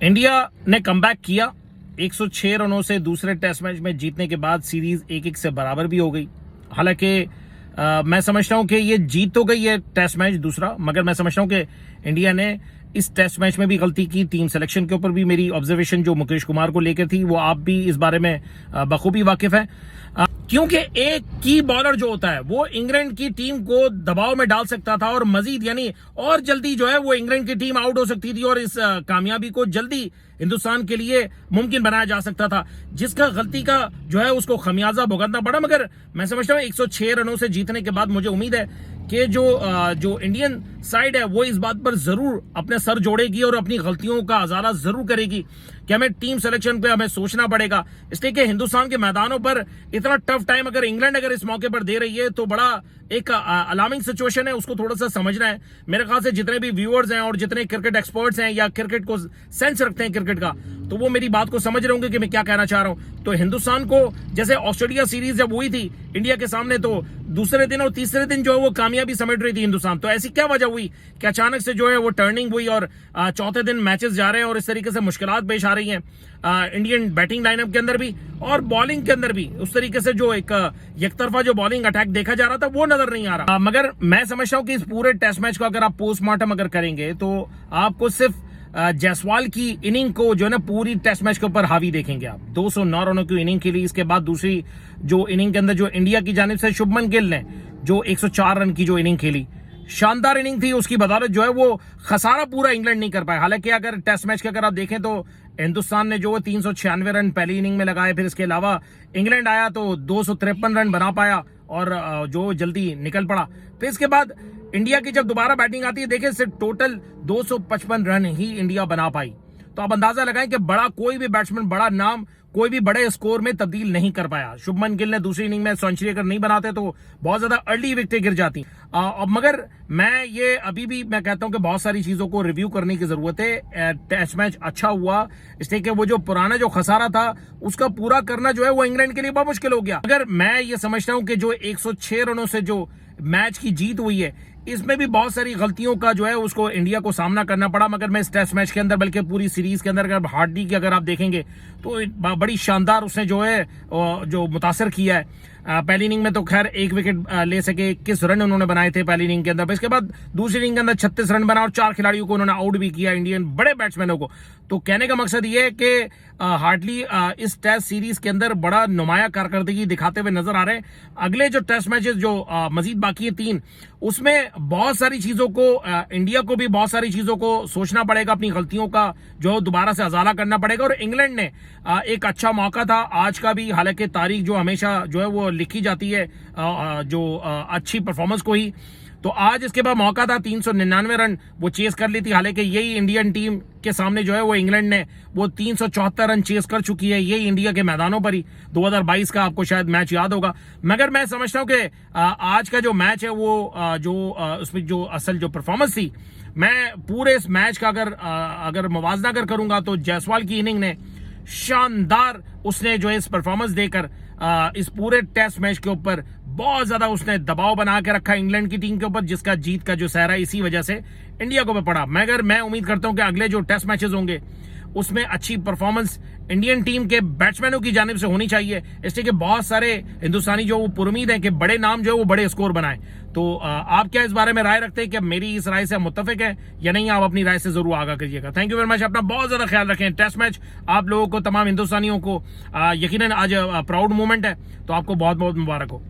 India ने comeback किया 106 रनों से दूसरे टेस्ट मैच में जीतने के बाद सीरीज 1-1 से बराबर भी हो गई। हालांकि मैं समझता हूं कि ये जीत तो गई है टेस्ट मैच दूसरा, मगर मैं समझता हूं कि इंडिया ने इस टेस्ट मैच में भी गलती की। टीम सिलेक्शन के ऊपर भी मेरी ऑब्जर्वेशन जो मुकेश कुमार को लेकर थी वो आप भी इस बारे में बखूबी वाकिफ हैं, क्योंकि एक की बॉलर जो होता है वो इंग्लैंड की टीम को दबाव में डाल सकता था और मजीद यानी और जल्दी जो है वो इंग्लैंड की टीम आउट हो सकती थी और इस कामयाबी को जल्दी हिंदुस्तान के लिए मुमकिन बनाया जा सकता था, जिसका गलती का जो है उसको खमियाजा भुगतना पड़ा। मगर मैं समझता हूं 106 रनों से जीतने के बाद मुझे उम्मीद है कि जो इंडियन साइड है वो इस बात पर जरूर अपने सर जोड़ेगी और अपनी गलतियों का अजाला जरूर करेगी कि हमें टीम सिलेक्शन पे हमें सोचना पड़ेगा। इसलिए कि हिंदुस्तान के मैदानों पर इतना टफ टाइम अगर इंग्लैंड इस मौके पर दे रही है तो बड़ा एक अलार्मिंग सिचुएशन है, उसको थोड़ा सा समझना है। मेरे ख्याल से जितने भी व्यूअर्स हैं और जितने क्रिकेट एक्सपर्ट्स हैं या क्रिकेट को सेंस रखते हैं क्रिकेट का, तो वो मेरी बात को समझ रहे होंगे कि मैं क्या कहना चाह रहा हूं। तो हिंदुस्तान को जैसे ऑस्ट्रेलिया सीरीज जब हुई थी इंडिया के सामने, तो दूसरे दिन और तीसरे दिन जो है वो कामयाबी समेट रही थी हिंदुस्तान। तो ऐसी क्या वजह हुई कि अचानक से जो है वो टर्निंग हुई और चौथे दिन मैचेस जा रहे हैं और इस तरीके से मुश्किलात पेश आ रही हैं इंडियन बैटिंग लाइनअप के अंदर भी और बॉलिंग के अंदर भी। उस तरीके से जो एक एकतरफा जो बॉलिंग अटैक देखा जा रहा था वो नजर नहीं आ रहा। मगर मैं समझता हूं कि इस पूरे टेस्ट मैच को अगर आप पोस्टमार्टम अगर करेंगे तो आपको सिर्फ जायसवाल की इनिंग को जो है ना पूरी टेस्ट मैच के ऊपर हावी देखेंगे आप। 209 रनों की इनिंग खेली, इसके बाद दूसरी जो इनिंग के अंदर जो इंडिया की जानिब से शुभमन गिल ने जो 104 रन की जो इनिंग खेली, शानदार इनिंग थी। उसकी बदौलत जो है वो खसारा पूरा इंग्लैंड नहीं कर पाया। हालांकि अगर टेस्ट मैच के अगर आप देखें तो हिंदुस्तान ने जो 396 रन पहली इनिंग में लगाए, फिर इसके अलावा इंग्लैंड आया तो 253 रन बना पाया और जो जल्दी निकल पड़ा। फिर इसके बाद इंडिया की जब दोबारा बैटिंग आती है, देखें सिर्फ टोटल 255 रन ही इंडिया बना पाई। तो आप अंदाजा लगाएं कि बड़ा कोई भी बैट्समैन, बड़ा नाम कोई भी बड़े स्कोर में तब्दील नहीं कर पाया। शुभमन गिल ने दूसरी इनिंग में सेंचुरी अगर नहीं बनाते तो बहुत ज्यादा अर्ली विकेटें गिर जाती। मगर मैं अभी भी मैं कहता हूं कि बहुत सारी चीजों को रिव्यू करने की जरूरत है। टेस्ट मैच अच्छा हुआ इसलिए कि वो जो पुराना जो खसारा था उसका पूरा करना जो है वो इंग्लैंड के लिए बहुत मुश्किल हो गया। अगर मैं ये समझता हूं कि जो 106 रनों से जो मैच की जीत हुई है इसमें भी बहुत सारी गलतियों का जो है उसको इंडिया को सामना करना पड़ा। मगर मैं इस टेस्ट मैच के अंदर बल्कि पूरी सीरीज के अंदर अगर हार्डी की अगर आप देखेंगे तो बड़ी शानदार उसने जो है जो मुतासर किया है। पहली इनिंग में तो खैर एक विकेट ले सके, 21 रन उन्होंने बनाए थे पहली इनिंग के अंदर। इसके बाद दूसरी इनिंग के अंदर 36 रन बना और 4 खिलाड़ियों को उन्होंने आउट भी किया, इंडियन बड़े बैट्समैनों को। तो कहने का मकसद ये है कि हार्डली इस टेस्ट सीरीज के अंदर बड़ा नुमाया कारकर्दगी दिखाते हुए नजर आ रहे हैं। अगले जो टेस्ट मैचेस जो मजीद बाकी है 3, उसमें बहुत सारी चीजों को इंडिया को भी बहुत सारी चीजों को सोचना पड़ेगा, अपनी गलतियों का जो दोबारा से अजाला करना पड़ेगा। और इंग्लैंड ने एक अच्छा मौका था आज का भी, हालांकि तारीख जो हमेशा जो है वो लिखी जाती है जो अच्छी परफॉर्मेंस को ही, तो आज इसके बाद मौका था 399 रन वो चेस कर ली थी। हालांकि यही इंडियन टीम के सामने जो है वो इंग्लैंड ने वो 374 रन चेस कर चुकी है, यही इंडिया के मैदानों पर ही। 2022 का आपको शायद मैच याद होगा। मगर मैं समझता हूं कि आज का जो मैच है वो उसमें जो असल जो परफॉर्मेंस थी, मैं पूरे इस मैच का अगर मुवाजना करूंगा तो जायसवाल की इनिंग ने शानदार उसने जो है इस परफॉर्मेंस देकर इस पूरे टेस्ट मैच के ऊपर बहुत ज्यादा उसने दबाव बना के रखा इंग्लैंड की टीम के ऊपर, जिसका जीत का जो सहरा इसी वजह से इंडिया को पड़ा। मगर मैं उम्मीद करता हूं कि अगले जो टेस्ट मैचेस होंगे उसमें अच्छी परफॉर्मेंस इंडियन टीम के बैट्समैनों की जानिब से होनी चाहिए, इसलिए कि बहुत सारे हिंदुस्तानी जो वो पुरुमीद है कि बड़े नाम जो है वो बड़े स्कोर बनाए। तो आप क्या इस बारे में राय रखते हैं कि मेरी इस राय से मुत्तफिक है या नहीं? आप अपनी राय से जरूर आगाह करिएगा। Thank you very much. अपना बहुत ज्यादा ख्याल रखें। टेस्ट मैच आप लोगों को, तमाम हिंदुस्तानियों को यकीनन आज प्राउड मोमेंट है, तो आपको बहुत बहुत मुबारक हो।